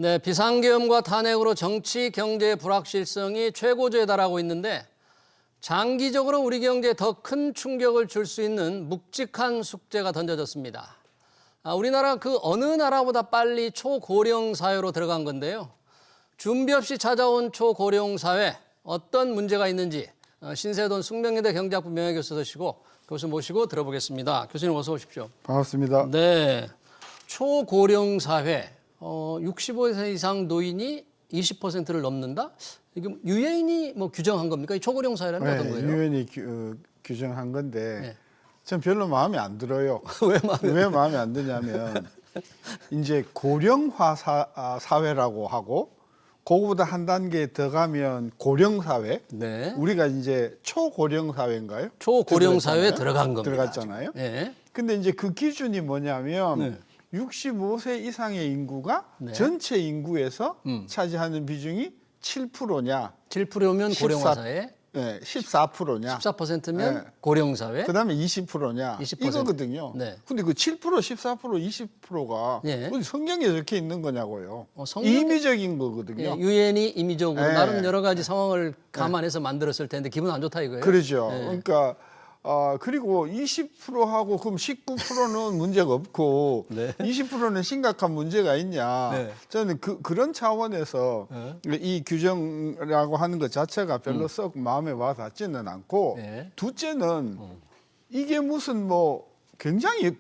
네, 비상계엄과 탄핵으로 정치, 경제의 불확실성이 최고조에 달하고 있는데 장기적으로 우리 경제에 더 큰 충격을 줄 수 있는 묵직한 숙제가 던져졌습니다. 우리나라 그 어느 나라보다 빨리 초고령 사회로 들어간 건데요. 준비 없이 찾아온 초고령 사회, 어떤 문제가 있는지 신세돈 숙명여대 경제학부 명예교수시고 교수 모시고 들어보겠습니다. 교수님 어서 오십시오. 반갑습니다. 네, 초고령 사회, 65세 이상 노인이 20%를 넘는다? 이게 유엔이 뭐 규정한 겁니까? 이 초고령 사회라는 건 어떤 거예요? 유엔이 규정한 건데 네. 전 별로 마음에 안 들어요. 왜 마음에 안 드냐면 이제 고령화 사회라고 하고 그거보다 한 단계 더 가면 고령 사회. 네. 우리가 이제 초고령 사회인가요? 초고령 사회에 들어간 겁니다. 들어갔잖아요. 네. 근데 이제 그 기준이 뭐냐면 네. 65세 이상의 인구가 네. 전체 인구에서 차지하는 비중이 7%냐, 7%면 고령화 사회, 14%냐, 14%면 네. 고령 사회. 그다음에 20%냐 20%. 이거거든요. 네. 근데 그 7%, 14%, 20%가 예. 성경에 적혀 있는 거냐고요. 성경- 임의적인 거거든요. 유엔이 임의적으로 네. 나름 여러 가지 상황을 감안해서 만들었을 텐데 기분 안 좋다 이거예요. 그러죠. 네. 그러니까 그리고 20%하고 그럼 19%는 문제가 없고 네. 20%는 심각한 문제가 있냐. 네. 저는 그런 차원에서 이 규정이라고 하는 것 자체가 별로 썩 마음에 와 닿지는 않고 네. 둘째는 이게 무슨 뭐 굉장히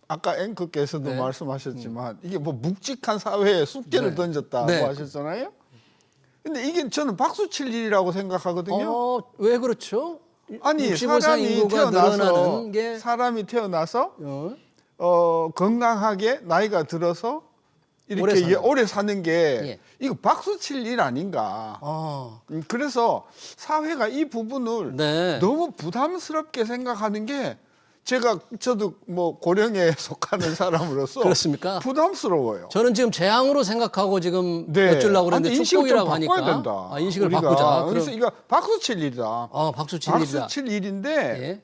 아까 앵커께서도 네. 말씀하셨지만 이게 뭐 묵직한 사회에 숙제를 네. 던졌다고 네. 하셨잖아요. 근데 이게 저는 박수 칠 일이라고 생각하거든요. 왜 그렇죠? 아니 65세 사람이 인구가 태어나서 늘어나는 게 건강하게 나이가 들어서 오래 이렇게 사는. 오래 사는 게 예. 이거 박수 칠 일 아닌가. 그래서 사회가 이 부분을 네. 너무 부담스럽게 생각하는 게 저도 뭐 고령에 속하는 사람으로서 그렇습니까? 부담스러워요. 저는 지금 재앙으로 생각하고 지금 네. 여쭈려고 그랬는데 아니, 인식을 좀 축복이라고 하니까 바꿔야 된다. 인식을 우리가. 바꾸자. 그래서 이거 박수 칠 일이다. 박수 칠 일이다. 박수 칠 일인데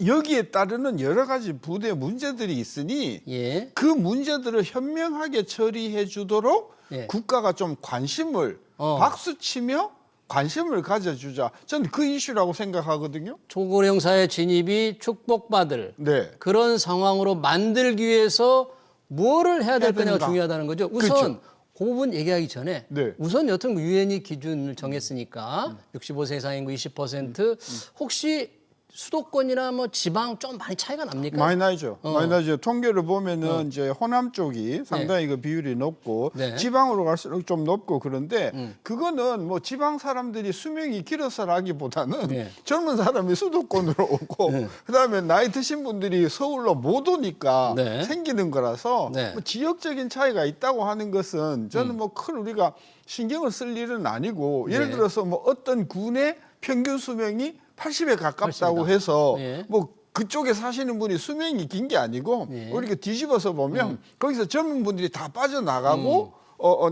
여기에 따르는 여러 가지 부대 문제들이 있으니 예. 그 문제들을 현명하게 처리해 주도록 예. 국가가 좀 관심을 박수치며 관심을 가져주자. 저는 그 이슈라고 생각하거든요. 초고령 사회 진입이 축복받을 네. 그런 상황으로 만들기 위해서 뭐를 해야 될 거냐가 되는가. 중요하다는 거죠. 우선 그렇죠. 그 부분 얘기하기 전에 네. 우선 여튼 유엔이 기준을 정했으니까 65세 이상 인구 20% 혹시 수도권이나 뭐 지방 좀 많이 차이가 납니까? 많이 나죠. 많이 나죠. 통계를 보면은 이제 호남 쪽이 상당히 그 비율이 높고 네. 지방으로 갈수록 좀 높고 그런데 그거는 뭐 지방 사람들이 수명이 길어서라기보다는 네. 젊은 사람이 수도권으로 오고 그다음에 나이 드신 분들이 서울로 못 오니까 네. 생기는 거라서 네. 뭐 지역적인 차이가 있다고 하는 것은 저는 뭐 큰 우리가 신경을 쓸 일은 아니고 예를 네. 들어서 뭐 어떤 군의 평균 수명이 80에 가깝다고 80이다. 해서 예. 뭐 그쪽에 사시는 분이 수명이 긴 게 아니고 예. 우리가 뒤집어서 보면 거기서 젊은 분들이 다 빠져나가고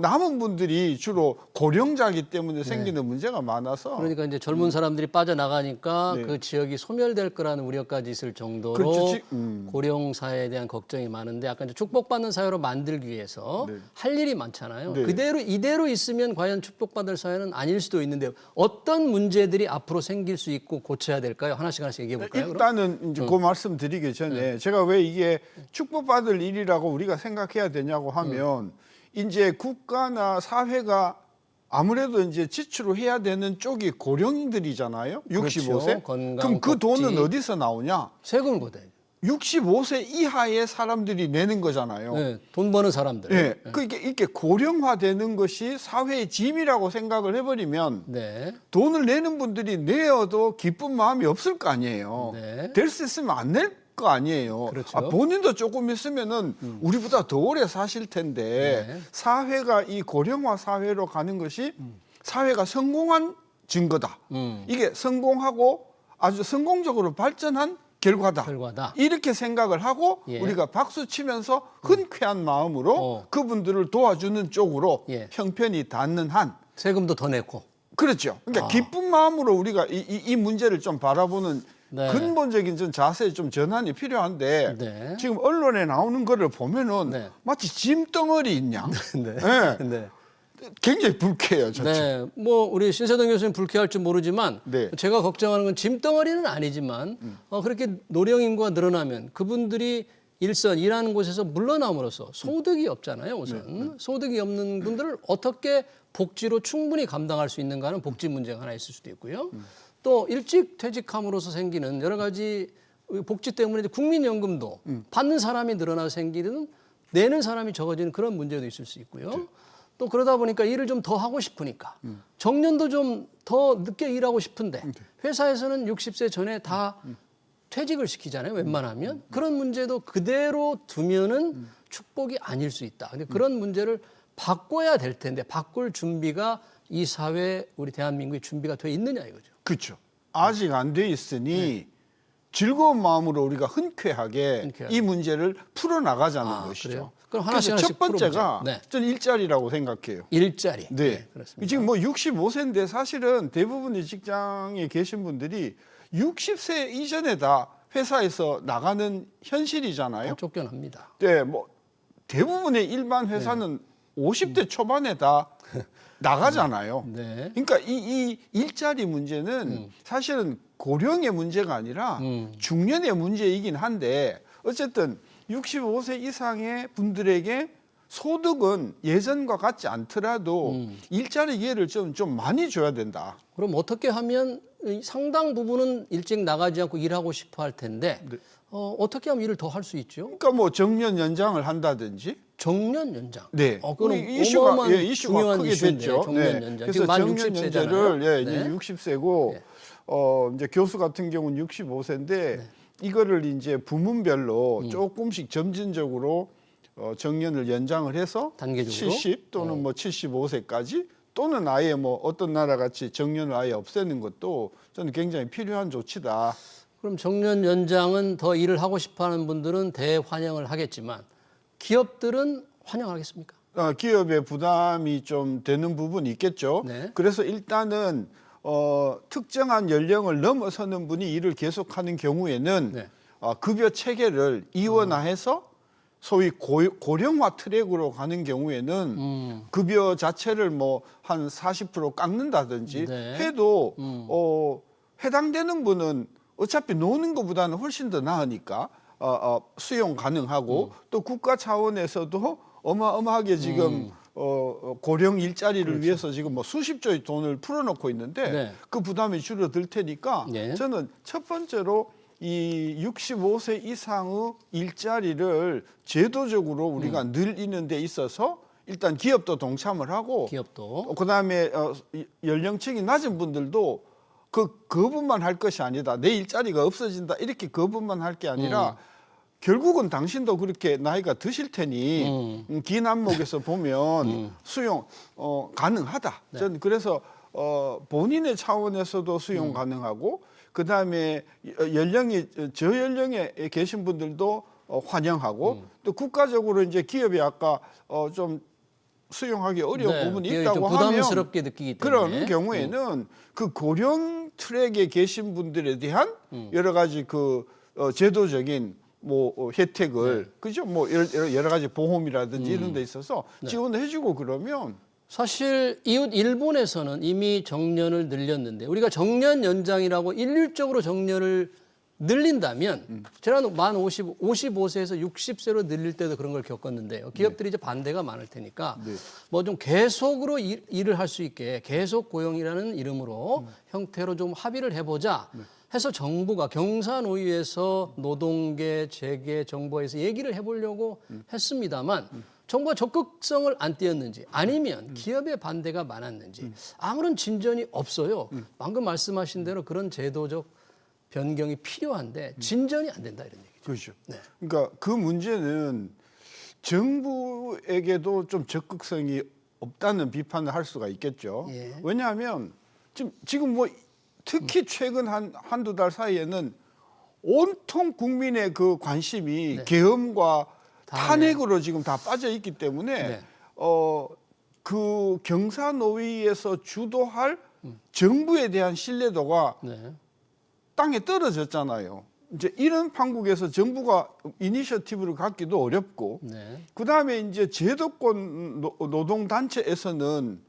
남은 분들이 주로 고령자이기 때문에 생기는 문제가 많아서 그러니까 이제 젊은 사람들이 빠져나가니까 네. 그 지역이 소멸될 거라는 우려까지 있을 정도로 그렇죠. 고령 사회에 대한 걱정이 많은데 아까 이제 축복받는 사회로 만들기 위해서 네. 할 일이 많잖아요. 네. 이대로 있으면 과연 축복받을 사회는 아닐 수도 있는데요. 어떤 문제들이 앞으로 생길 수 있고 고쳐야 될까요? 하나씩 얘기해 볼까요? 일단은 이제 그 말씀 드리기 전에 제가 왜 이게 축복받을 일이라고 우리가 생각해야 되냐고 하면 이제 국가나 사회가 아무래도 이제 지출을 해야 되는 쪽이 고령들이잖아요. 65세. 그렇죠. 건강, 그럼 그 복지. 돈은 어디서 나오냐? 세금을 걷어야 돼요. 65세 이하의 사람들이 내는 거잖아요. 네, 돈 버는 사람들. 예. 그러니까 이렇게 고령화되는 것이 사회의 짐이라고 생각을 해버리면 네. 돈을 내는 분들이 내어도 기쁜 마음이 없을 거 아니에요. 네. 될 수 있으면 안 낼 거 아니에요. 그렇죠. 본인도 조금 있으면은 우리보다 더 오래 사실 텐데 네. 사회가 이 고령화 사회로 가는 것이 사회가 성공한 증거다. 이게 성공하고 아주 성공적으로 발전한 결과다. 이렇게 생각을 하고 예. 우리가 박수 치면서 흔쾌한 마음으로 그분들을 도와주는 쪽으로 예. 형편이 닿는 한 세금도 더 내고. 그렇죠. 그러니까 기쁜 마음으로 우리가 이 문제를 좀 바라보는 네. 근본적인 좀 자세의 좀 전환이 필요한데 네. 지금 언론에 나오는 거를 보면은 네. 마치 짐덩어리 있냐? 네. 네. 네. 굉장히 불쾌해요, 전체. 네, 뭐 우리 신세동 교수님 불쾌할 줄 모르지만 네. 제가 걱정하는 건 짐덩어리는 아니지만 그렇게 노령 인구가 늘어나면 그분들이 일선 일하는 곳에서 물러남으로써 소득이 없잖아요. 우선 소득이 없는 분들을 어떻게 복지로 충분히 감당할 수 있는가 하는 복지 문제가 하나 있을 수도 있고요. 또 일찍 퇴직함으로써 생기는 여러 가지 복지 때문에 이제 국민연금도 받는 사람이 늘어나서 생기는 내는 사람이 적어지는 그런 문제도 있을 수 있고요. 또 그러다 보니까 일을 좀 더 하고 싶으니까 정년도 좀 더 늦게 일하고 싶은데 회사에서는 60세 전에 다 퇴직을 시키잖아요. 웬만하면. 그런 문제도 그대로 두면은 축복이 아닐 수 있다. 근데 그런 문제를 바꿔야 될 텐데 바꿀 준비가 이 사회 우리 대한민국의 준비가 돼 있느냐 이거죠. 그렇죠. 아직 안 돼 있으니 즐거운 마음으로 우리가 흔쾌하게 이 문제를 풀어나가자는 것이죠. 그래요? 그럼 하나씩 그래서 첫 번째가 풀어보죠. 네. 저는 일자리라고 생각해요. 일자리. 네. 그렇습니다. 지금 뭐 65세인데 사실은 대부분의 직장에 계신 분들이 60세 이전에 다 회사에서 나가는 현실이잖아요. 쫓겨납니다. 네, 뭐 대부분의 일반 회사는 50대 초반에 다 나가잖아요. 네. 그러니까 이 일자리 문제는 사실은 고령의 문제가 아니라 중년의 문제이긴 한데 어쨌든 65세 이상의 분들에게 소득은 예전과 같지 않더라도 일자리 기회를 좀 많이 줘야 된다. 그럼 어떻게 하면 이 상당 부분은 일찍 나가지 않고 일하고 싶어 할 텐데 어떻게 하면 일을 더 할 수 있죠? 그러니까 뭐 정년 연장을 한다든지. 정년 연장. 네. 그건 이슈가 어마어마한 이슈가 중요한 크게 이슈인데, 됐죠. 정년 네. 연장. 그래서 지금 만 정년 60세잖아요. 연장을 네. 이제 60세고 이제 교수 같은 경우는 65세인데 이거를 이제 부문별로 조금씩 점진적으로 정년을 연장을 해서 단계적으로? 70 또는 뭐 75세까지 또는 아예 뭐 어떤 나라 같이 정년을 아예 없애는 것도 저는 굉장히 필요한 조치다. 그럼 정년 연장은 더 일을 하고 싶어하는 분들은 대환영을 하겠지만 기업들은 환영하겠습니까? 기업의 부담이 좀 되는 부분이 있겠죠. 네. 그래서 일단은 특정한 연령을 넘어서는 분이 일을 계속하는 경우에는 네. 급여 체계를 이원화해서 소위 고령화 트랙으로 가는 경우에는 급여 자체를 뭐 한 40% 깎는다든지 네. 해도 해당되는 분은 어차피 노는 것보다는 훨씬 더 나으니까 수용 가능하고 또 국가 차원에서도 어마어마하게 지금 고령 일자리를 위해서 지금 뭐 수십조의 돈을 풀어놓고 있는데 네. 그 부담이 줄어들 테니까 네. 저는 첫 번째로 이 65세 이상의 일자리를 제도적으로 우리가 늘리는 데 있어서 일단 기업도 동참을 하고 기업도. 그다음에 연령층이 낮은 분들도 거부만 할 것이 아니다. 내 일자리가 없어진다. 이렇게 거부만 할 게 아니라 결국은 당신도 그렇게 나이가 드실 테니 긴 안목에서 보면 수용 가능하다. 네. 저는 그래서 본인의 차원에서도 수용 가능하고 그다음에 연령이 저연령에 계신 분들도 환영하고 또 국가적으로 이제 기업이 아까 좀 수용하기 어려운 네, 부분이 기업이 있다고 좀 하면 부담스럽게 느끼기 때문에 그런 경우에는 그 고령 트랙에 계신 분들에 대한 여러 가지 그 제도적인 뭐 혜택을 그죠? 뭐 여러 가지 보험이라든지 이런 데 있어서 지원을 해주고 그러면 사실 이웃 일본에서는 이미 정년을 늘렸는데 우리가 정년 연장이라고 일률적으로 정년을 늘린다면 제가 만 55세에서 60세로 늘릴 때도 그런 걸 겪었는데요. 기업들이 이제 반대가 많을 테니까 뭐 좀 계속으로 일을 할 수 있게 계속 고용이라는 이름으로 형태로 좀 합의를 해보자 해서 정부가 경사노위에서 노동계, 재계, 정부에서 얘기를 해보려고 했습니다만 정부가 적극성을 안 띄었는지 아니면 기업의 반대가 많았는지 아무런 진전이 없어요. 방금 말씀하신 대로 그런 제도적 변경이 필요한데 진전이 안 된다 이런 얘기죠. 그렇죠. 네. 그러니까 그 문제는 정부에게도 좀 적극성이 없다는 비판을 할 수가 있겠죠. 예. 왜냐하면 지금 뭐 특히 최근 한두 달 사이에는 온통 국민의 그 관심이 계엄과 탄핵으로 지금 다 빠져 있기 때문에 그 경사노위에서 주도할 정부에 대한 신뢰도가 네. 땅에 떨어졌잖아요. 이제 이런 판국에서 정부가 이니셔티브를 갖기도 어렵고, 네. 그다음에 이제 제도권 노동단체에서는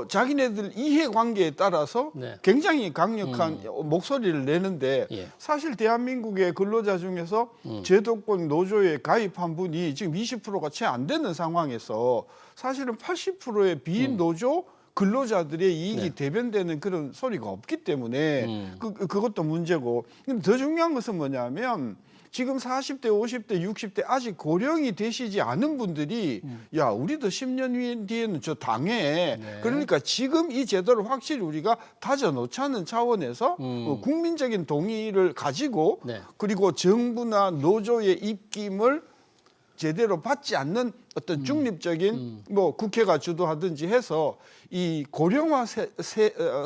자기네들 이해관계에 따라서 네. 굉장히 강력한 목소리를 내는데 예. 사실 대한민국의 근로자 중에서 제도권 노조에 가입한 분이 지금 20%가 채 안 되는 상황에서 사실은 80%의 비노조 근로자들의 이익이 네. 대변되는 그런 소리가 없기 때문에 그것도 문제고. 근데 더 중요한 것은 뭐냐면 지금 40대, 50대, 60대 아직 고령이 되시지 않은 분들이 야, 우리도 10년 뒤에는 저 당해. 네. 그러니까 지금 이 제도를 확실히 우리가 다져놓자는 차원에서 국민적인 동의를 가지고 네. 그리고 정부나 노조의 입김을 제대로 받지 않는 어떤 중립적인 뭐 국회가 주도하든지 해서 이 고령화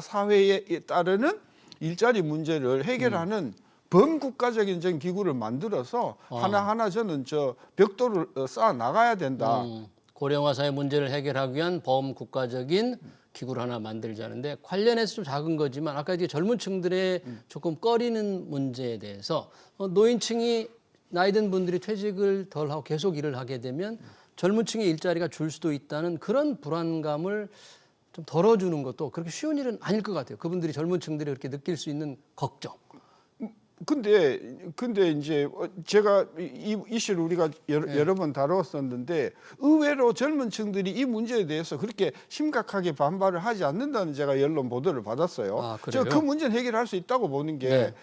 사회에 따르는 일자리 문제를 해결하는 범국가적인 전 기구를 만들어서 하나하나 저는 저 벽돌을 쌓아 나가야 된다. 고령화 사회 문제를 해결하기 위한 범국가적인 기구를 하나 만들자는데 관련해서 좀 작은 거지만 아까 이제 젊은 층들의 조금 꺼리는 문제에 대해서 노인층이 나이 든 분들이 퇴직을 덜 하고 계속 일을 하게 되면 젊은 층의 일자리가 줄 수도 있다는 그런 불안감을 좀 덜어주는 것도 그렇게 쉬운 일은 아닐 것 같아요. 그분들이 젊은 층들이 그렇게 느낄 수 있는 걱정. 근데 이제 제가 이 이슈를 우리가 여러 번 다뤘었는데 의외로 젊은 층들이 이 문제에 대해서 그렇게 심각하게 반발을 하지 않는다는 제가 언론 보도를 받았어요. 아, 그래요? 제가 그 문제는 해결할 수 있다고 보는 게 네.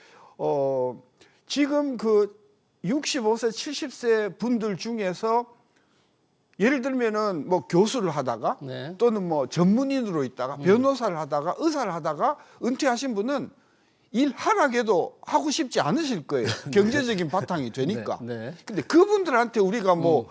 지금 그 65세, 70세 분들 중에서 예를 들면은 뭐 교수를 하다가 네. 또는 뭐 전문인으로 있다가 변호사를 하다가 의사를 하다가 은퇴하신 분은 일 하락해도 하고 싶지 않으실 거예요. 경제적인 바탕이 되니까. 네, 네. 근데 그분들한테 우리가 뭐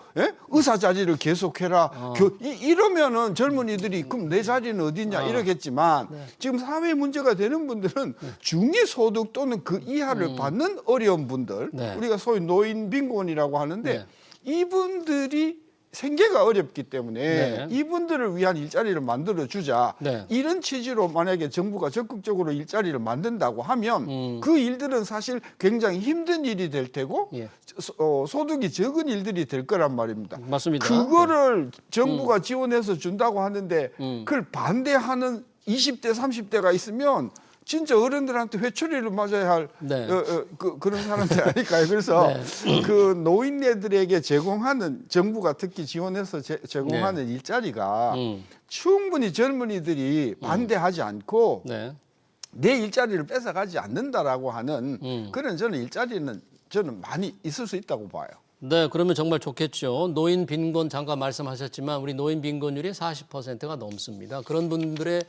의사 자리를 계속해라. 이러면은 젊은이들이 그럼 내 자리는 어디냐 이러겠지만 지금 사회 문제가 되는 분들은 중위소득 또는 그 이하를 받는 어려운 분들, 네. 우리가 소위 노인 빈곤이라고 하는데 네. 이분들이 생계가 어렵기 때문에 네. 이분들을 위한 일자리를 만들어 주자. 네. 이런 취지로 만약에 정부가 적극적으로 일자리를 만든다고 하면 그 일들은 사실 굉장히 힘든 일이 될 테고 예. 소득이 적은 일들이 될 거란 말입니다. 맞습니다. 그거를 정부가 지원해서 준다고 하는데 그걸 반대하는 20대, 30대가 있으면 진짜 어른들한테 회초리를 맞아야 할 네. 그런 사람들 아닐까요? 그래서 네. 그 노인네들에게 제공하는 정부가 특히 지원해서 제공하는 일자리가 충분히 젊은이들이 반대하지 않고 네. 내 일자리를 뺏어가지 않는다라고 하는 그런 저는 일자리는 저는 많이 있을 수 있다고 봐요. 네, 그러면 정말 좋겠죠. 노인 빈곤 잠깐 말씀하셨지만 우리 노인 빈곤율이 40%가 넘습니다. 그런 분들의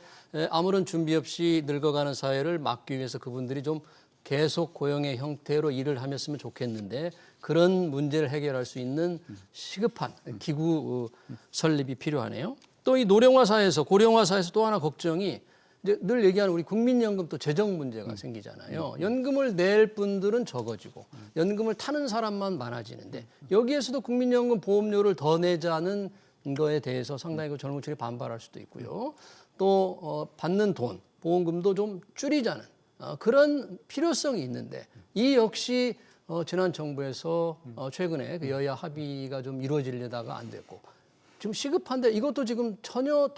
아무런 준비 없이 늙어가는 사회를 막기 위해서 그분들이 좀 계속 고용의 형태로 일을 하셨으면 좋겠는데 그런 문제를 해결할 수 있는 시급한 기구 설립이 필요하네요. 또 이 노령화 사회에서 고령화 사회에서 또 하나 걱정이 이제 늘 얘기하는 우리 국민연금 또 재정 문제가 생기잖아요. 연금을 낼 분들은 적어지고 연금을 타는 사람만 많아지는데 여기에서도 국민연금 보험료를 더 내자는 거에 대해서 상당히 그 젊은 층이 반발할 수도 있고요. 또 받는 돈, 보험금도 좀 줄이자는 그런 필요성이 있는데 이 역시 지난 정부에서 최근에 그 여야 합의가 좀 이루어지려다가 안 됐고 지금 시급한데 이것도 지금 전혀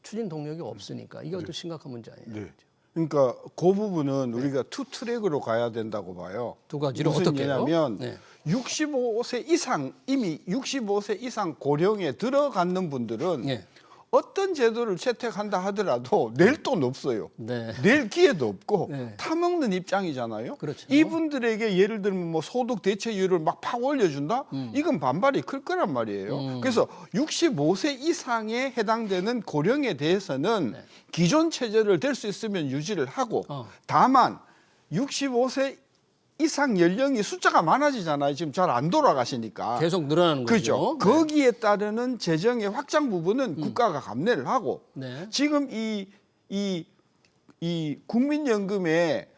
추진 동력이 없으니까 이것도 심각한 문제 아니에요. 네. 그러니까 그 부분은 우리가 투 트랙으로 가야 된다고 봐요. 두 가지로 무슨 어떻게 해요? 얘기냐면 네. 65세 이상 이미 65세 이상 고령에 들어가는 분들은 네. 어떤 제도를 채택한다 하더라도 낼 돈 없어요. 네. 낼 기회도 없고 네. 타먹는 입장이잖아요. 그렇죠. 이분들에게 예를 들면 뭐 소득 대체율을 막 팍 올려준다? 이건 반발이 클 거란 말이에요. 그래서 65세 이상에 해당되는 고령에 대해서는 기존 체제를 될 수 있으면 유지를 하고 다만 65세 이상 연령이 숫자가 많아지잖아요. 지금 잘 안 돌아가시니까. 계속 늘어나는 그렇죠. 거죠. 거기에 따르는 재정의 확장 부분은 국가가 감내를 하고 네. 지금 이 국민연금의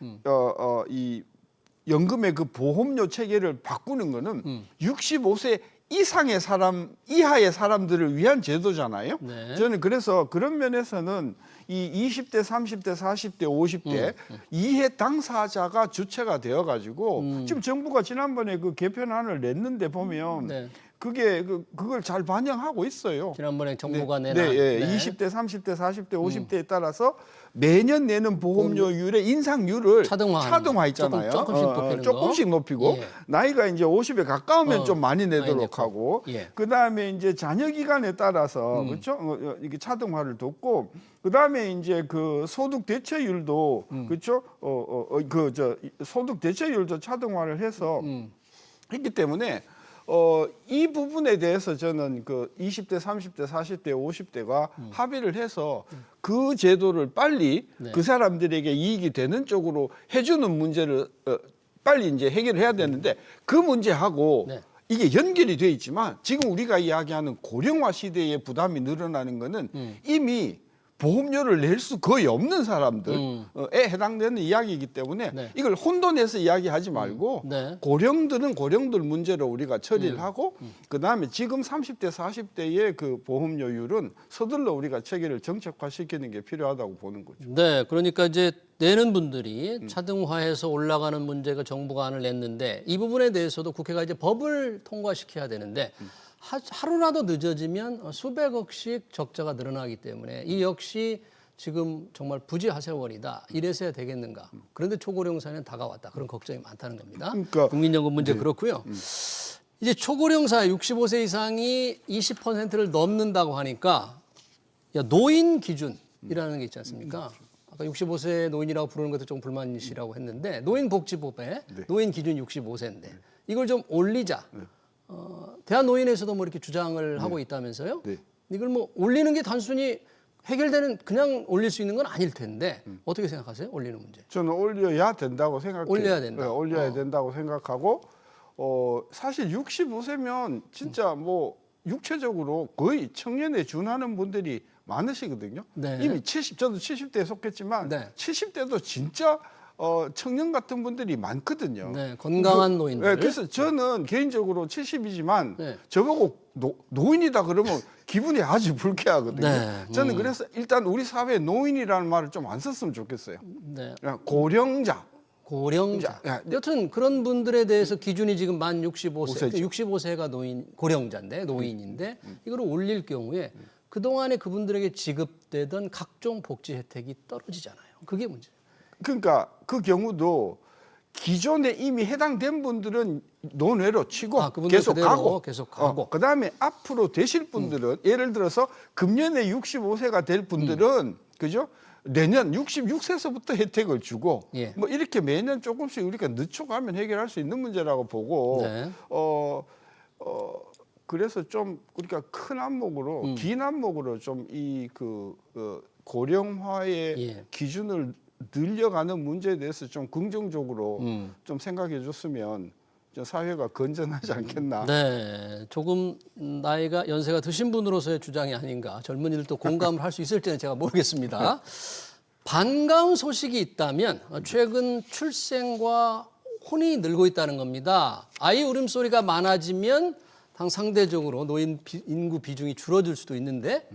이 연금의 그 보험료 체계를 바꾸는 거는 65세 이상의 사람 이하의 사람들을 위한 제도잖아요. 네. 저는 그래서 그런 면에서는 이 20대, 30대, 40대, 50대 이해 당사자가 주체가 되어 가지고 지금 정부가 지난번에 그 개편안을 냈는데 보면 네. 그게 그걸 잘 반영하고 있어요. 지난번에 정부가 네, 내놨. 네, 20대, 30대, 40대, 50대에 따라서 매년 내는 보험료율의 인상률을 차등화 있잖아요. 조금씩 높이는 조금씩 높이고 예. 나이가 이제 50에 가까우면 좀 많이 내도록 내고. 하고 예. 그다음에 이제 자녀 기간에 따라서 그렇죠? 이게 차등화를 뒀고 그다음에 이제 그 소득 대체율도 그렇죠? 소득 대체율도 차등화를 해서 했기 때문에 이 부분에 대해서 저는 그 20대, 30대, 40대, 50대가 합의를 해서 그 제도를 빨리 네. 그 사람들에게 이익이 되는 쪽으로 해주는 문제를 빨리 이제 해결을 해야 되는데 그 문제하고 네. 이게 연결이 돼 있지만 지금 우리가 이야기하는 고령화 시대의 부담이 늘어나는 거는 이미 보험료를 낼 수 거의 없는 사람들에 해당되는 이야기이기 때문에 네. 이걸 혼돈해서 이야기하지 말고 네. 고령들은 고령들 문제로 우리가 처리를 하고 그다음에 지금 30대 40대의 그 보험료율은 서둘러 우리가 체계를 정책화시키는 게 필요하다고 보는 거죠. 네, 그러니까 이제 내는 분들이 차등화해서 올라가는 문제가 정부가 안을 냈는데 이 부분에 대해서도 국회가 이제 법을 통과시켜야 되는데 하루라도 늦어지면 수백억씩 적자가 늘어나기 때문에 이 역시 지금 정말 부지하세원이다. 이래서야 되겠는가. 그런데 초고령사는 다가왔다. 그런 걱정이 많다는 겁니다. 그러니까 국민연금 문제 그렇고요. 이제 초고령사 65세 이상이 20%를 넘는다고 하니까 야, 노인 기준이라는 게 있지 않습니까? 아까 65세 노인이라고 부르는 것도 좀 불만이시라고 했는데 노인복지법에 노인 기준 65세인데 이걸 좀 올리자. 대한노인에서도 뭐 이렇게 주장을 하고 있다면서요? 네. 이걸 뭐 올리는 게 단순히 해결되는 그냥 올릴 수 있는 건 아닐 텐데 어떻게 생각하세요? 올리는 문제. 저는 올려야 된다고 생각해요. 올려야 된다. 네, 올려야 된다고 생각하고 사실 65세면 진짜 뭐 육체적으로 거의 청년에 준하는 분들이 많으시거든요. 네. 이미 저도 70대에 속했지만 네. 70대도 진짜 청년 같은 분들이 많거든요. 네, 건강한 노인들. 네, 그래서 저는 개인적으로 70이지만 네. 저보고 노인이다 그러면 기분이 아주 불쾌하거든요. 네, 저는 그래서 일단 우리 사회에 노인이라는 말을 좀 안 썼으면 좋겠어요. 네. 그냥 고령자. 고령자. 야, 여튼 그런 분들에 대해서 기준이 지금 만 65세, 65세죠. 65세가 고령자인데 노인인데 이걸 올릴 경우에 그동안에 그분들에게 지급되던 각종 복지 혜택이 떨어지잖아요. 그게 문제. 그러니까 그 경우도 기존에 이미 해당된 분들은 논외로 치고 그분들 계속 그대로 가고, 계속 가고. 그다음에 앞으로 되실 분들은 예를 들어서 금년에 65세가 될 분들은 그죠? 내년 66세서부터 혜택을 주고 예. 뭐 이렇게 매년 조금씩 우리가 늦춰가면 해결할 수 있는 문제라고 보고 네. 그래서 좀 우리가 큰 안목으로 긴 안목으로 좀 이 고령화의 예. 기준을 늘려가는 문제에 대해서 좀 긍정적으로 좀 생각해 줬으면 좀 사회가 건전하지 않겠나. 네, 조금 나이가 연세가 드신 분으로서의 주장이 아닌가. 젊은이들도 공감을 할 수 있을지는 제가 모르겠습니다. 반가운 소식이 있다면 최근 출생과 혼이 늘고 있다는 겁니다. 아이 울음소리가 많아지면 상대적으로 노인 인구 비중이 줄어들 수도 있는데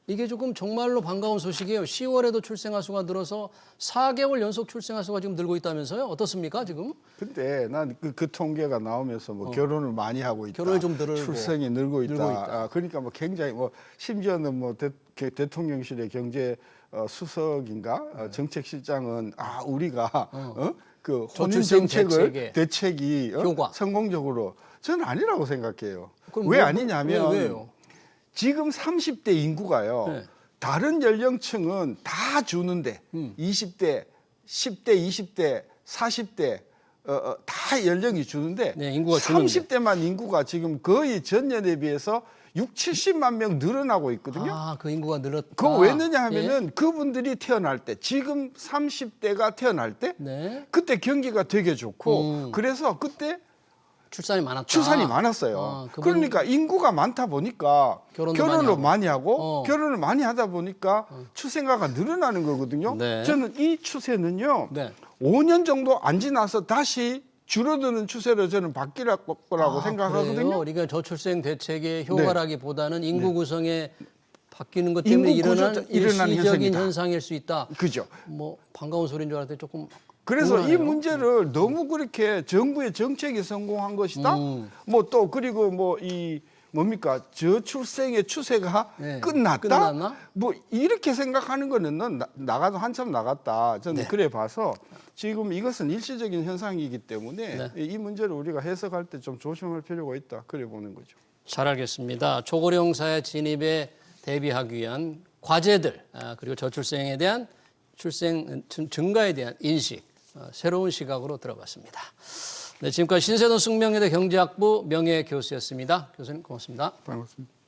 이게 조금 정말로 반가운 소식이에요. 10월에도 출생아 수가 늘어서 4개월 연속 출생아 수가 지금 늘고 있다면서요? 어떻습니까 지금? 근데 난 그 통계가 나오면서 뭐 결혼을 많이 하고 있다. 결혼을 좀 늘고, 출생이 늘고 있다. 늘고 있다. 그러니까 뭐 굉장히 뭐 심지어는 뭐 대통령실의 경제 수석인가 정책실장은 우리가 그 혼인 저출생 정책을 대책이 효과. 성공적으로 저는 아니라고 생각해요. 그럼 왜 뭐, 아니냐면 왜요? 지금 30대 인구가요. 네. 다른 연령층은 다 주는데 20대, 10대, 20대, 40대 다 연령이 주는데 네, 인구가 주는데. 30대만 인구가 지금 거의 전년에 비해서 70만 명 늘어나고 있거든요. 그 인구가 늘었다. 그거 왜 느냐 하면은 그분들이 태어날 때 지금 30대가 태어날 때 네. 그때 경기가 되게 좋고 그래서 그때 출산이 많았다. 출산이 많았어요. 그러니까 인구가 많다 보니까 결혼을 많이 하고 결혼을 많이 하다 보니까 출생아가 늘어나는 거거든요. 네. 저는 이 추세는요. 네. 5년 정도 안 지나서 다시 줄어드는 추세로 저는 바뀔 거라고 생각하거든요. 그래요? 그러니까 저출생 대책의 효과라기보다는 인구 구성에 바뀌는 것 인구 때문에 일어난 구조- 일어난 일시적인 현상이다. 현상일 수 있다. 그죠. 뭐 반가운 소리인 줄 알았더니 조금 그래서 이 우울하네요. 문제를 너무 그렇게 정부의 정책이 성공한 것이다. 뭐 또 그리고 뭐 이 뭡니까 저출생의 추세가 네, 끝났다. 끝났나? 뭐 이렇게 생각하는 거는 나가도 한참 나갔다. 저는 네. 그래 봐서 지금 이것은 일시적인 현상이기 때문에 네. 이 문제를 우리가 해석할 때 좀 조심할 필요가 있다. 그래 보는 거죠. 잘 알겠습니다. 초고령 사회 진입에 대비하기 위한 과제들 그리고 저출생에 대한 출생 증가에 대한 인식 새로운 시각으로 들어봤습니다. 네, 지금까지 신세돈 숙명여대 경제학부 명예교수였습니다. 교수님 고맙습니다. 반갑습니다.